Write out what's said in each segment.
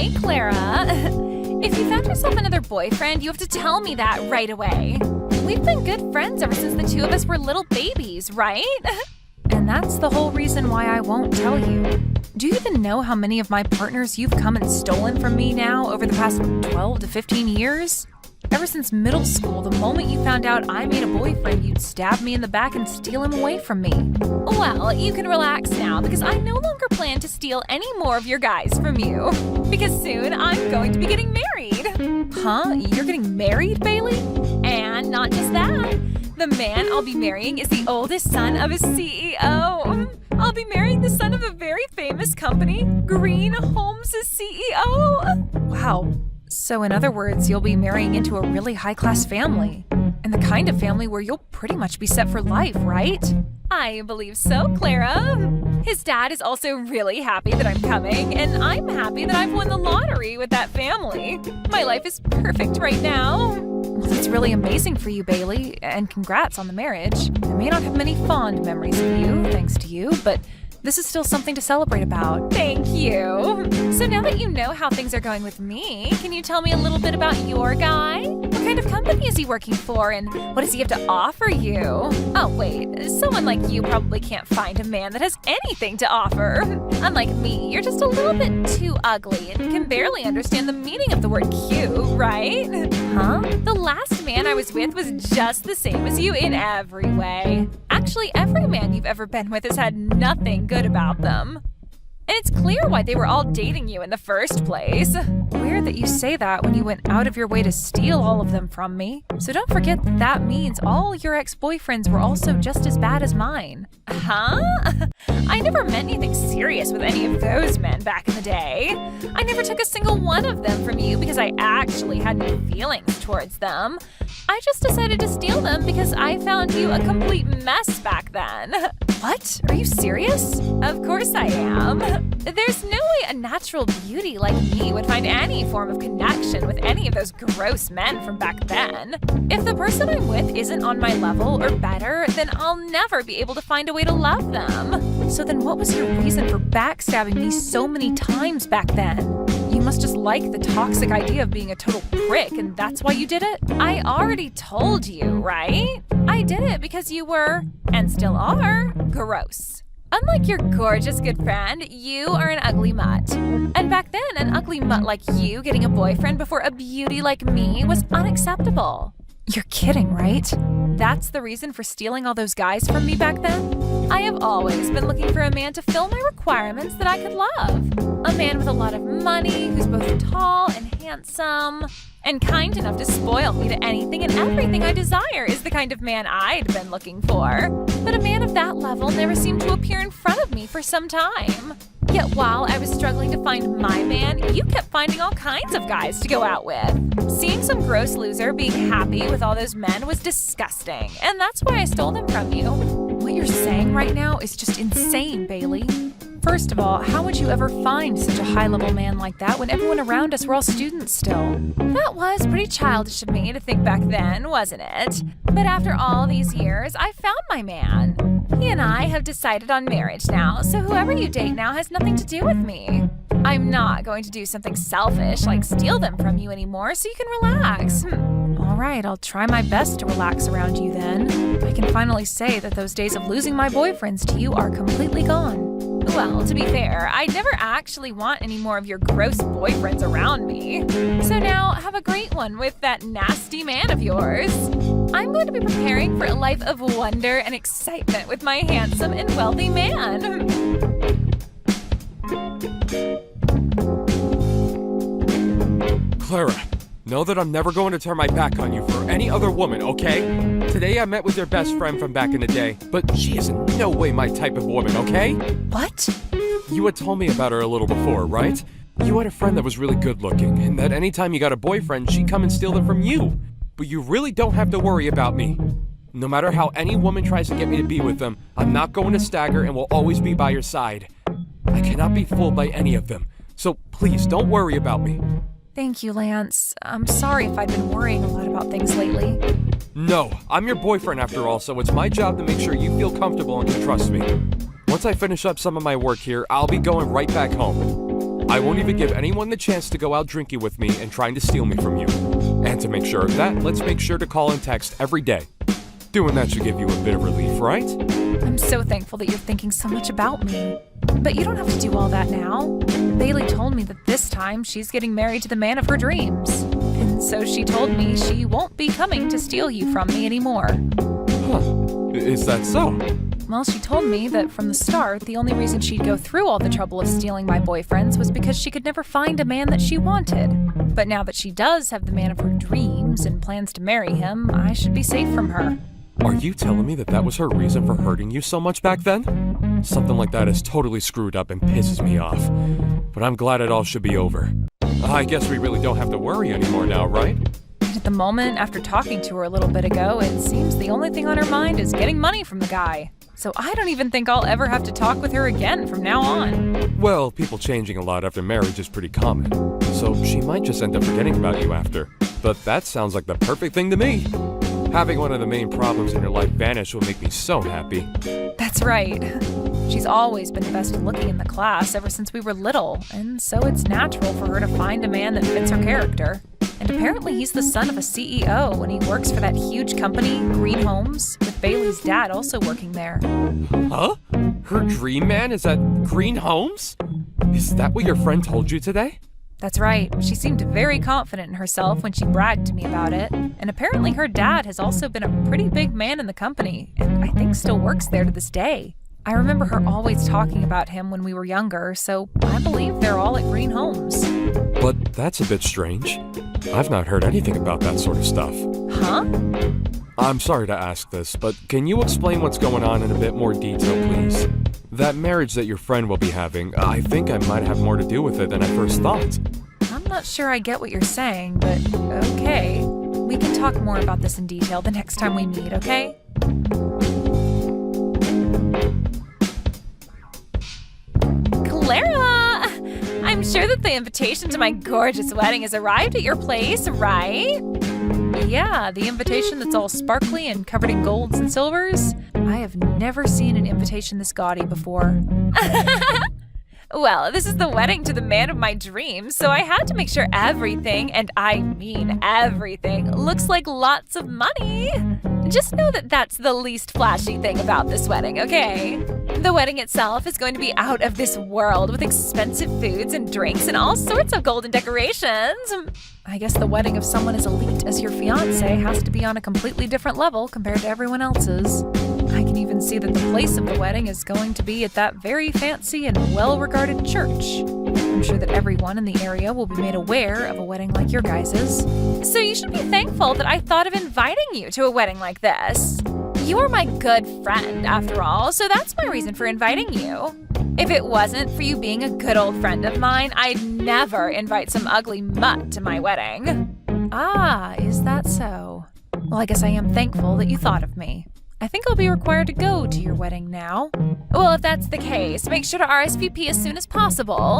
Hey, Clara. If you found yourself another boyfriend, you have to tell me that right away. We've been good friends ever since the two of us were little babies, right? And that's the whole reason why I won't tell you. Do you even know how many of my partners you've come and stolen from me now over the past 12 to 15 years? Ever since middle school, the moment you found out I made a boyfriend, you'd stab me in the back and steal him away from me. Well, you can relax now because I no longer plan to steal any more of your guys from you. Because soon I'm going to be getting married. Huh? You're getting married, Bailey? And not just that. The man I'll be marrying is the oldest son of a CEO. I'll be marrying the son of a very famous company, Green Holmes' CEO. Wow. So in other words, you'll be marrying into a really high-class family. And the kind of family where you'll pretty much be set for life, right? I believe so, Clara. His dad is also really happy that I'm coming, and I'm happy that I've won the lottery with that family. My life is perfect right now. Well, that's really amazing for you, Bailey, and congrats on the marriage. I may not have many fond memories of you, thanks to you, but this is still something to celebrate about. Thank you. So now that you know how things are going with me, can you tell me a little bit about your guy? What kind of company is he working for, and what does he have to offer you? Oh, wait, someone like you probably can't find a man that has anything to offer. Unlike me, you're just a little bit too ugly and can barely understand the meaning of the word cute, right? Huh? The last man I was with was just the same as you in every way. Actually, every man you've ever been with has had nothing good about them. And it's clear why they were all dating you in the first place. Weird that you say that when you went out of your way to steal all of them from me. So don't forget that means all your ex-boyfriends were also just as bad as mine. Huh? I never meant anything serious with any of those men back in the day. I never took a single one of them from you because I actually had no feelings towards them. I just decided to steal them because I found you a complete mess back then. What? Are you serious? Of course I am. There's no way a natural beauty like me would find any form of connection with any of those gross men from back then. If the person I'm with isn't on my level or better, then I'll never be able to find a way to love them. So then what was your reason for backstabbing me so many times back then? You must just like the toxic idea of being a total prick, and that's why you did it? I already told you, right? I did it because you were, and still are, gross. Unlike your gorgeous good friend, you are an ugly mutt. And back then, an ugly mutt like you getting a boyfriend before a beauty like me was unacceptable. You're kidding, right? That's the reason for stealing all those guys from me back then? I have always been looking for a man to fill my requirements that I could love. A man with a lot of money, who's both tall and handsome, and kind enough to spoil me to anything and everything I desire is the kind of man I'd been looking for. But a man of that level never seemed to appear in front of me for some time. Yet while I was struggling to find my man, you kept finding all kinds of guys to go out with. Seeing some gross loser being happy with all those men was disgusting, and that's why I stole them from you. What you're saying right now is just insane, Bailey. First of all, how would you ever find such a high-level man like that when everyone around us were all students still? That was pretty childish of me to think back then, wasn't it? But after all these years, I found my man. He and I have decided on marriage now, so whoever you date now has nothing to do with me. I'm not going to do something selfish like steal them from you anymore, so you can relax. All right, I'll try my best to relax around you then. I can finally say that those days of losing my boyfriends to you are completely gone. Well, to be fair, I never actually want any more of your gross boyfriends around me. So now, have a great one with that nasty man of yours. I'm going to be preparing for a life of wonder and excitement with my handsome and wealthy man. Clara, know that I'm never going to turn my back on you for any other woman, okay? Today I met with your best friend from back in the day, but she is in no way my type of woman, okay? What? You had told me about her a little before, right? You had a friend that was really good looking, and that anytime you got a boyfriend, she'd come and steal them from you. But you really don't have to worry about me. No matter how any woman tries to get me to be with them, I'm not going to stagger and will always be by your side. I cannot be fooled by any of them, so please don't worry about me. Thank you, Lance. I'm sorry if I've been worrying a lot about things lately. No, I'm your boyfriend after all, so it's my job to make sure you feel comfortable and can trust me. Once I finish up some of my work here, I'll be going right back home. I I won't even give anyone the chance to go out drinking with me and trying to steal me from you. And to make sure of that, let's make sure to call and text every day. Doing that should give you a bit of relief, right? I'm so thankful that you're thinking so much about me. But you don't have to do all that now. Bailey told me that this time she's getting married to the man of her dreams. And so she told me she won't be coming to steal you from me anymore. Huh. Is that so? Well, she told me that from the start, the only reason she'd go through all the trouble of stealing my boyfriends was because she could never find a man that she wanted. But now that she does have the man of her dreams and plans to marry him, I should be safe from her. Are you telling me that that was her reason for hurting you so much back then? Something like that is totally screwed up and pisses me off. But I'm glad it all should be over. I guess we really don't have to worry anymore now, right? At the moment, after talking to her a little bit ago, it seems the only thing on her mind is getting money from the guy. So I don't even think I'll ever have to talk with her again from now on. Well, people changing a lot after marriage is pretty common. So she might just end up forgetting about you after. But that sounds like the perfect thing to me. Having one of the main problems in your life vanish will make me so happy. That's right. She's always been the best looking in the class ever since we were little, and so it's natural for her to find a man that fits her character. And apparently he's the son of a CEO, and he works for that huge company, Green Homes, with Bailey's dad also working there. Huh? Her dream man is at Green Homes? Is that what your friend told you today? That's right. She seemed very confident in herself when she bragged to me about it. And apparently her dad has also been a pretty big man in the company, and I think still works there to this day. I remember her always talking about him when we were younger, so I believe they're all at Green Homes. But that's a bit strange. I've not heard anything about that sort of stuff. Huh? I'm sorry to ask this, but can you explain what's going on in a bit more detail, please? That marriage that your friend will be having, I think I might have more to do with it than I first thought. I'm not sure I get what you're saying, but okay. We can talk more about this in detail the next time we meet, okay? Clara! I'm sure that the invitation to my gorgeous wedding has arrived at your place, right? Yeah, the invitation that's all sparkly and covered in golds and silvers. I have never seen an invitation this gaudy before. Well, this is the wedding to the man of my dreams, so I had to make sure everything, and I mean everything, looks like lots of money. Just know that that's the least flashy thing about this wedding, okay? The wedding itself is going to be out of this world with expensive foods and drinks and all sorts of golden decorations. I guess the wedding of someone as elite as your fiancé has to be on a completely different level compared to everyone else's. I can even see that the place of the wedding is going to be at that very fancy and well-regarded church. I'm sure that everyone in the area will be made aware of a wedding like your guys's. So you should be thankful that I thought of inviting you to a wedding like this. You are my good friend, after all, so that's my reason for inviting you. If it wasn't for you being a good old friend of mine, I'd never invite some ugly mutt to my wedding. Ah, is that so? Well, I guess I am thankful that you thought of me. I think I'll be required to go to your wedding now. Well, if that's the case, make sure to RSVP as soon as possible.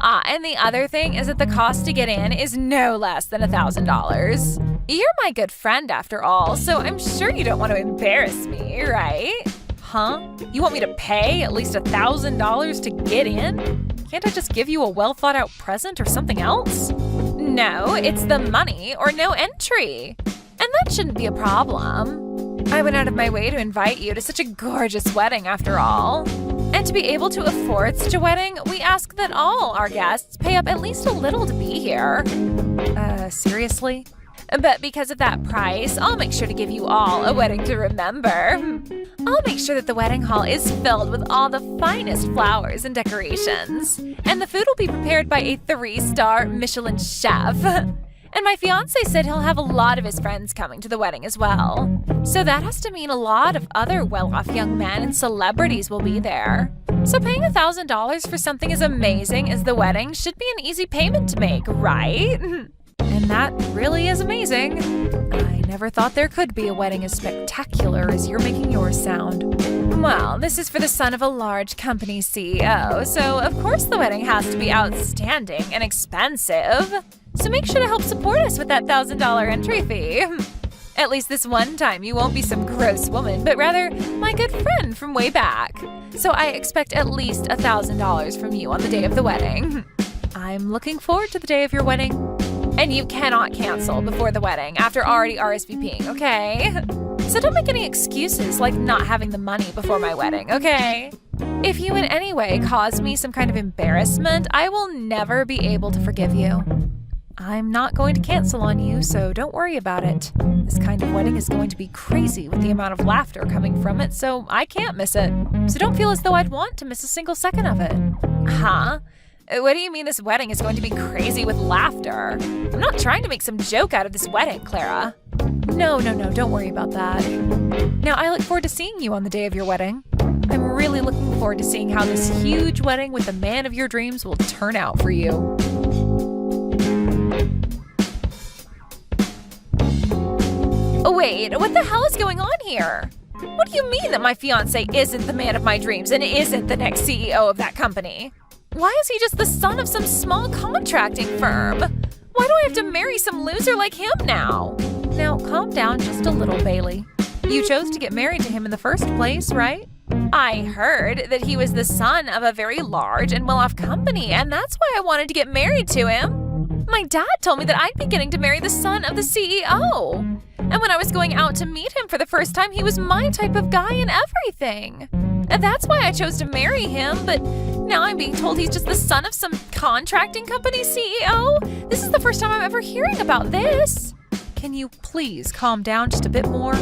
And the other thing is that the cost to get in is no less than $1,000. You're my good friend after all, so I'm sure you don't want to embarrass me, right? Huh? You want me to pay at least $1,000 to get in? Can't I just give you a well-thought-out present or something else? No, it's the money or no entry. And that shouldn't be a problem. I went out of my way to invite you to such a gorgeous wedding after all. And to be able to afford such a wedding, we ask that all our guests pay up at least a little to be here. Seriously? But because of that price, I'll make sure to give you all a wedding to remember. I'll make sure that the wedding hall is filled with all the finest flowers and decorations. And the food will be prepared by a 3-star Michelin chef. And my fiancé said he'll have a lot of his friends coming to the wedding as well. So that has to mean a lot of other well-off young men and celebrities will be there. So paying $1,000 for something as amazing as the wedding should be an easy payment to make, right? And that really is amazing. I never thought there could be a wedding as spectacular as you're making yours sound. Well, this is for the son of a large company CEO, so of course the wedding has to be outstanding and expensive. So make sure to help support us with that $1,000 entry fee. At least this one time you won't be some gross woman, but rather my good friend from way back. So I expect at least $1,000 from you on the day of the wedding. I'm looking forward to the day of your wedding. And you cannot cancel before the wedding after already RSVPing, okay? So don't make any excuses like not having the money before my wedding, okay? If you in any way cause me some kind of embarrassment, I will never be able to forgive you. I'm not going to cancel on you, so don't worry about it. This kind of wedding is going to be crazy with the amount of laughter coming from it, so I can't miss it. So don't feel as though I'd want to miss a single second of it. Huh? What do you mean this wedding is going to be crazy with laughter? I'm not trying to make some joke out of this wedding, Clara. No, don't worry about that. Now, I look forward to seeing you on the day of your wedding. I'm really looking forward to seeing how this huge wedding with the man of your dreams will turn out for you. Oh, wait, what the hell is going on here? What do you mean that my fiancé isn't the man of my dreams and isn't the next CEO of that company? Why is he just the son of some small contracting firm? Why do I have to marry some loser like him now? Now, calm down just a little, Bailey. You chose to get married to him in the first place, right? I heard that he was the son of a very large and well-off company, and that's why I wanted to get married to him. My dad told me that I'd be getting to marry the son of the CEO. And when I was going out to meet him for the first time, he was my type of guy and everything. And that's why I chose to marry him, but now I'm being told he's just the son of some contracting company CEO? This is the first time I'm ever hearing about this. Can you please calm down just a bit more?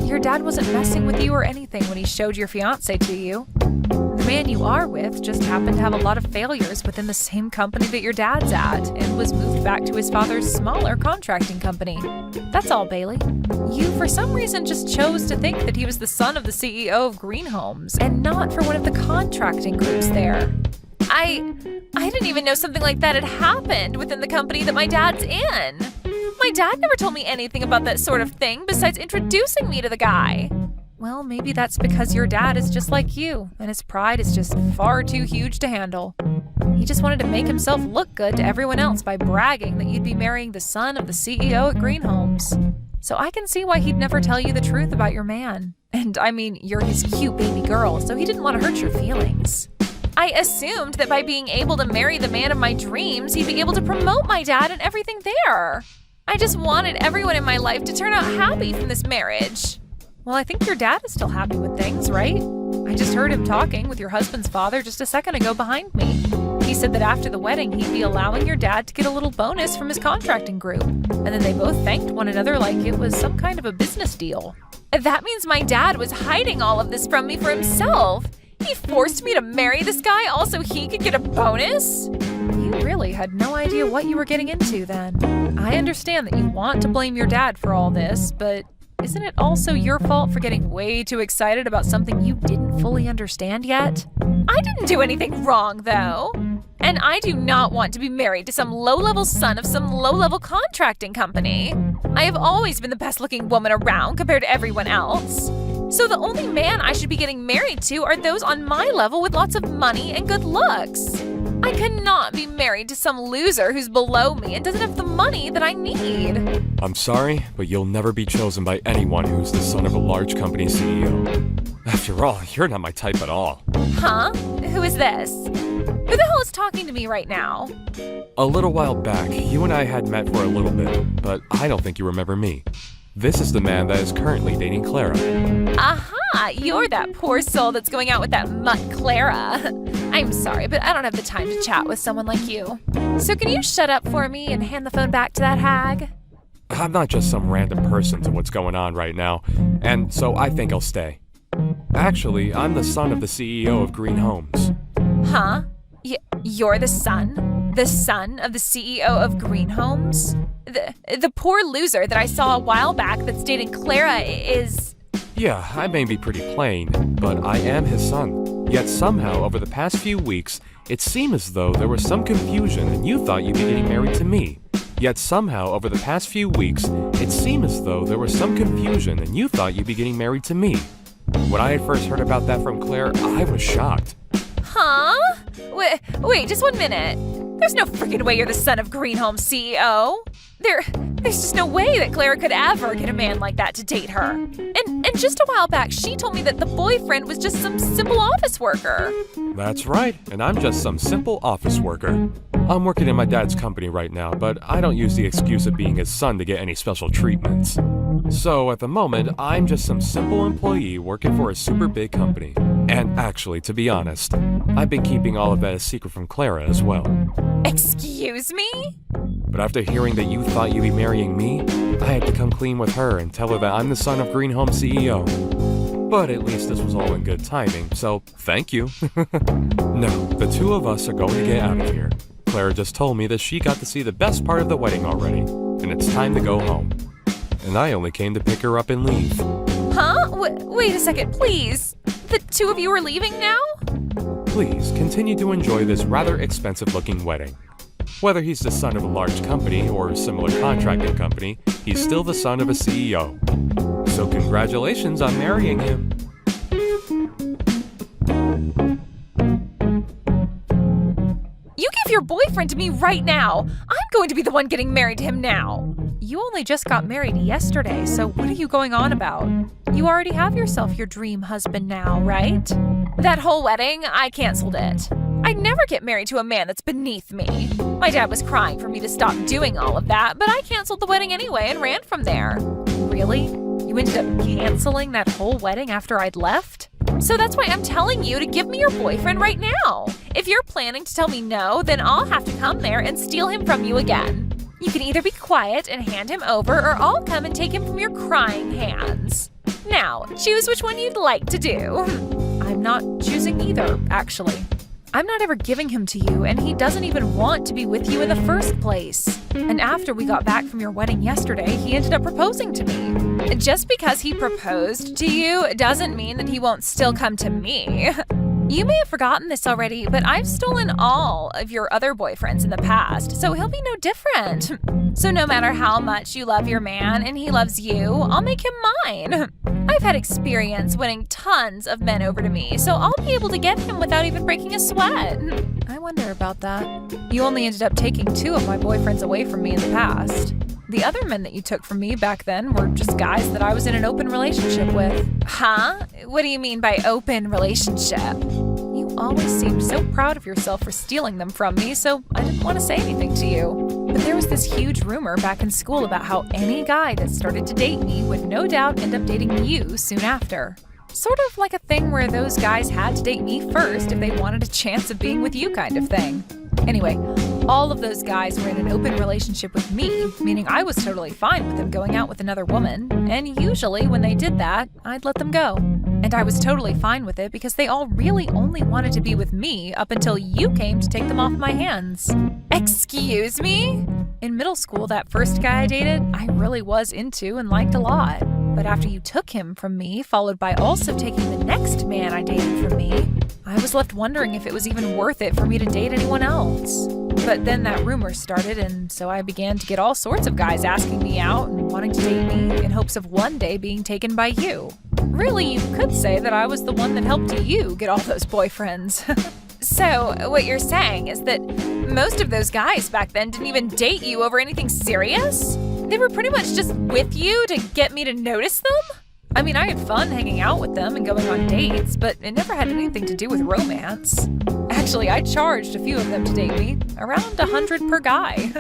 Your dad wasn't messing with you or anything when he showed your fiancé to you. The man you are with just happened to have a lot of failures within the same company that your dad's at and was moved back to his father's smaller contracting company. That's all, Bailey. You, for some reason, just chose to think that he was the son of the CEO of Green Homes and not for one of the contracting groups there. I didn't even know something like that had happened within the company that my dad's in. My dad never told me anything about that sort of thing besides introducing me to the guy. Well, maybe that's because your dad is just like you, and his pride is just far too huge to handle. He just wanted to make himself look good to everyone else by bragging that you'd be marrying the son of the CEO at Green Homes. So I can see why he'd never tell you the truth about your man. And I mean, you're his cute baby girl, so he didn't want to hurt your feelings. I assumed that by being able to marry the man of my dreams, he'd be able to promote my dad and everything there. I just wanted everyone in my life to turn out happy from this marriage. Well, I think your dad is still happy with things, right? I just heard him talking with your husband's father just a second ago behind me. He said that after the wedding, he'd be allowing your dad to get a little bonus from his contracting group. And then they both thanked one another like it was some kind of a business deal. That means my dad was hiding all of this from me for himself. He forced me to marry this guy all so he could get a bonus? You really had no idea what you were getting into then. I understand that you want to blame your dad for all this, but isn't it also your fault for getting way too excited about something you didn't fully understand yet? I didn't do anything wrong, though. And I do not want to be married to some low-level son of some low-level contracting company. I have always been the best-looking woman around compared to everyone else. So the only man I should be getting married to are those on my level with lots of money and good looks. I cannot be married to some loser who's below me and doesn't have the money that I need. I'm sorry, but you'll never be chosen by anyone who's the son of a large company CEO. After all, you're not my type at all. Huh? Who is this? Who the hell is talking to me right now? A little while back, you and I had met for a little bit, but I don't think you remember me. This is the man that is currently dating Clara. Aha! You're that poor soul that's going out with that mutt Clara. I'm sorry, but I don't have the time to chat with someone like you. So can you shut up for me and hand the phone back to that hag? I'm not just some random person to what's going on right now, and so I think I'll stay. Actually, I'm the son of the CEO of Green Homes. Huh? You're the son? The son of the CEO of Green Homes? The poor loser that I saw a while back that's dating Clara is... Yeah, I may be pretty plain, but I am his son. Yet somehow, over the past few weeks, it seemed as though there was some confusion and you thought you'd be getting married to me. Yet somehow, over the past few weeks, it seemed as though there was some confusion and you thought you'd be getting married to me. When I had first heard about that from Claire, I was shocked. Huh? Wait, just 1 minute. There's no freaking way you're the son of Greenholm's CEO. There's just no way that Clara could ever get a man like that to date her. And just a while back, she told me that the boyfriend was just some simple office worker. That's right, and I'm just some simple office worker. I'm working in my dad's company right now, but I don't use the excuse of being his son to get any special treatments. So at the moment, I'm just some simple employee working for a super big company. And actually, to be honest, I've been keeping all of that a secret from Clara as well. Excuse me? But after hearing that you thought you'd be marrying me, I had to come clean with her and tell her that I'm the son of Greenholm's CEO. But at least this was all in good timing, so thank you. No, the two of us are going to get out of here. Clara just told me that she got to see the best part of the wedding already, and it's time to go home. And I only came to pick her up and leave. Huh? Wait a second, please. The two of you are leaving now? Please, continue to enjoy this rather expensive-looking wedding. Whether he's the son of a large company or a similar contracting company, he's still the son of a CEO. So congratulations on marrying him. You give your boyfriend to me right now. I'm going to be the one getting married to him now. You only just got married yesterday, so what are you going on about? You already have yourself your dream husband now, right? That whole wedding, I canceled it. I'd never get married to a man that's beneath me. My dad was crying for me to stop doing all of that, but I canceled the wedding anyway and ran from there. Really? You ended up canceling that whole wedding after I'd left? So that's why I'm telling you to give me your boyfriend right now. If you're planning to tell me no, then I'll have to come there and steal him from you again. You can either be quiet and hand him over, or I'll come and take him from your crying hands. Now, choose which one you'd like to do. I'm not choosing either, actually. I'm not ever giving him to you, and he doesn't even want to be with you in the first place. And after we got back from your wedding yesterday, he ended up proposing to me. Just because he proposed to you doesn't mean that he won't still come to me. You may have forgotten this already, but I've stolen all of your other boyfriends in the past, so he'll be no different. So no matter how much you love your man and he loves you, I'll make him mine. I've had experience winning tons of men over to me, so I'll be able to get him without even breaking a sweat. I wonder about that. You only ended up taking 2 of my boyfriends away from me in the past. The other men that you took from me back then were just guys that I was in an open relationship with. Huh? What do you mean by open relationship? You always seemed so proud of yourself for stealing them from me, so I didn't want to say anything to you. But there was this huge rumor back in school about how any guy that started to date me would no doubt end up dating you soon after. Sort of like a thing where those guys had to date me first if they wanted a chance of being with you kind of thing. Anyway, all of those guys were in an open relationship with me, meaning I was totally fine with them going out with another woman, and usually when they did that, I'd let them go. And I was totally fine with it because they all really only wanted to be with me up until you came to take them off my hands. Excuse me? In middle school, that first guy I dated, I really was into and liked a lot. But after you took him from me, followed by also taking the next man I dated from me, I was left wondering if it was even worth it for me to date anyone else. But then that rumor started, and so I began to get all sorts of guys asking me out and wanting to date me in hopes of one day being taken by you. Really, you could say that I was the one that helped you get all those boyfriends. So, what you're saying is that most of those guys back then didn't even date you over anything serious? They were pretty much just with you to get me to notice them? I mean, I had fun hanging out with them and going on dates, but it never had anything to do with romance. Actually, I charged a few of them to date me, around $100 per guy.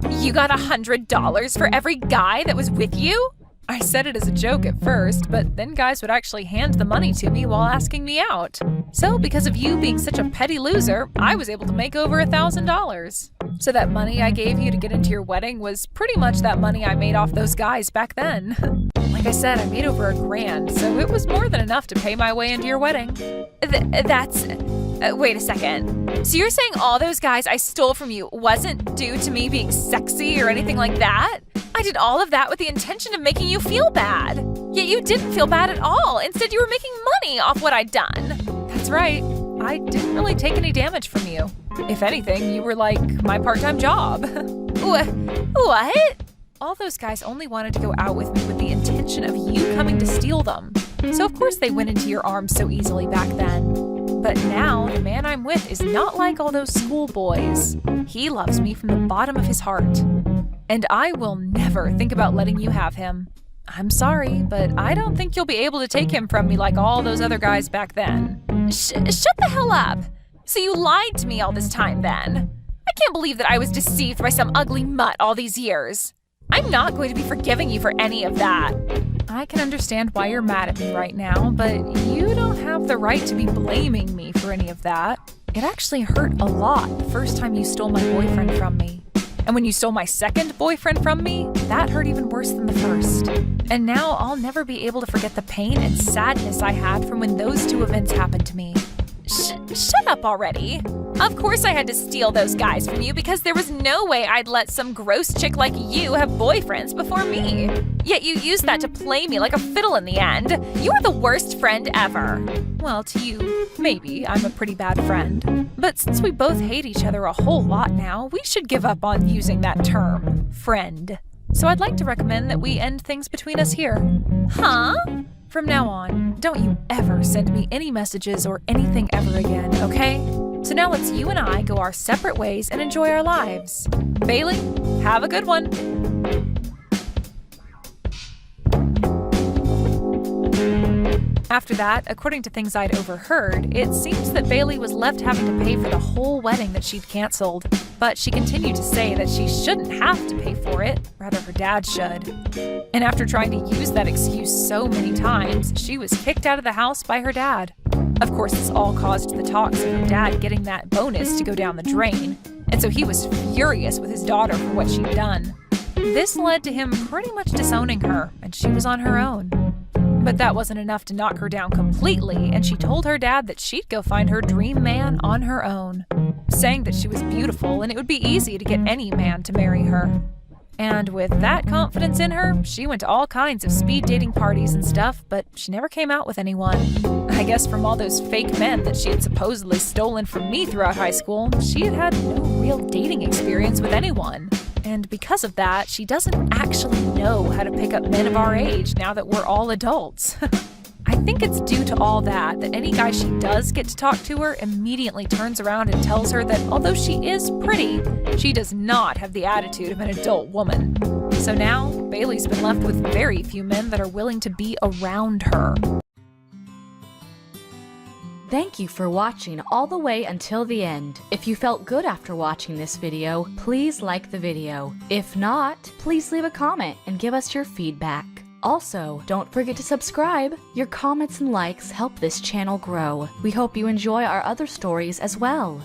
You got $100 for every guy that was with you? I said it as a joke at first, but then guys would actually hand the money to me while asking me out. So because of you being such a petty loser, I was able to make over $1,000. So that money I gave you to get into your wedding was pretty much that money I made off those guys back then. Like I said, I made over $1,000, so it was more than enough to pay my way into your wedding. Wait a second. So you're saying all those guys I stole from you wasn't due to me being sexy or anything like that? I did all of that with the intention of making you feel bad. Yet you didn't feel bad at all. Instead, you were making money off what I'd done. That's right. I didn't really take any damage from you. If anything, you were like my part-time job. What? All those guys only wanted to go out with me with the intention of you coming to steal them. So of course they went into your arms so easily back then. But now, the man I'm with is not like all those schoolboys. He loves me from the bottom of his heart. And I will never think about letting you have him. I'm sorry, but I don't think you'll be able to take him from me like all those other guys back then. Shut the hell up! So you lied to me all this time then? I can't believe that I was deceived by some ugly mutt all these years. I'm not going to be forgiving you for any of that. I can understand why you're mad at me right now, but you don't have the right to be blaming me for any of that. It actually hurt a lot the first time you stole my boyfriend from me. And when you stole my second boyfriend from me, that hurt even worse than the first. And now I'll never be able to forget the pain and sadness I had from when those two events happened to me. Shut up already. Of course I had to steal those guys from you because there was no way I'd let some gross chick like you have boyfriends before me. Yet you used that to play me like a fiddle in the end. You are the worst friend ever. Well, to you, maybe I'm a pretty bad friend. But since we both hate each other a whole lot now, we should give up on using that term, friend. So I'd like to recommend that we end things between us here. Huh? From now on, don't you ever send me any messages or anything ever again, okay? So now let's you and I go our separate ways and enjoy our lives. Bailey, have a good one. After that, according to things I'd overheard, it seems that Bailey was left having to pay for the whole wedding that she'd canceled. But she continued to say that she shouldn't have to pay for it, rather her dad should. And after trying to use that excuse so many times, she was kicked out of the house by her dad. Of course, this all caused the talks of her dad getting that bonus to go down the drain, and so he was furious with his daughter for what she'd done. This led to him pretty much disowning her, and she was on her own. But that wasn't enough to knock her down completely, and she told her dad that she'd go find her dream man on her own, saying that she was beautiful and it would be easy to get any man to marry her. And with that confidence in her, she went to all kinds of speed dating parties and stuff, but she never came out with anyone. I guess from all those fake men that she had supposedly stolen from me throughout high school, she had had no real dating experience with anyone. And because of that, she doesn't actually know how to pick up men of our age now that we're all adults. I think it's due to all that any guy she does get to talk to her immediately turns around and tells her that although she is pretty, she does not have the attitude of an adult woman. So now, Bailey's been left with very few men that are willing to be around her. Thank you for watching all the way until the end. If you felt good after watching this video, please like the video. If not, please leave a comment and give us your feedback. Also, don't forget to subscribe. Your comments and likes help this channel grow. We hope you enjoy our other stories as well.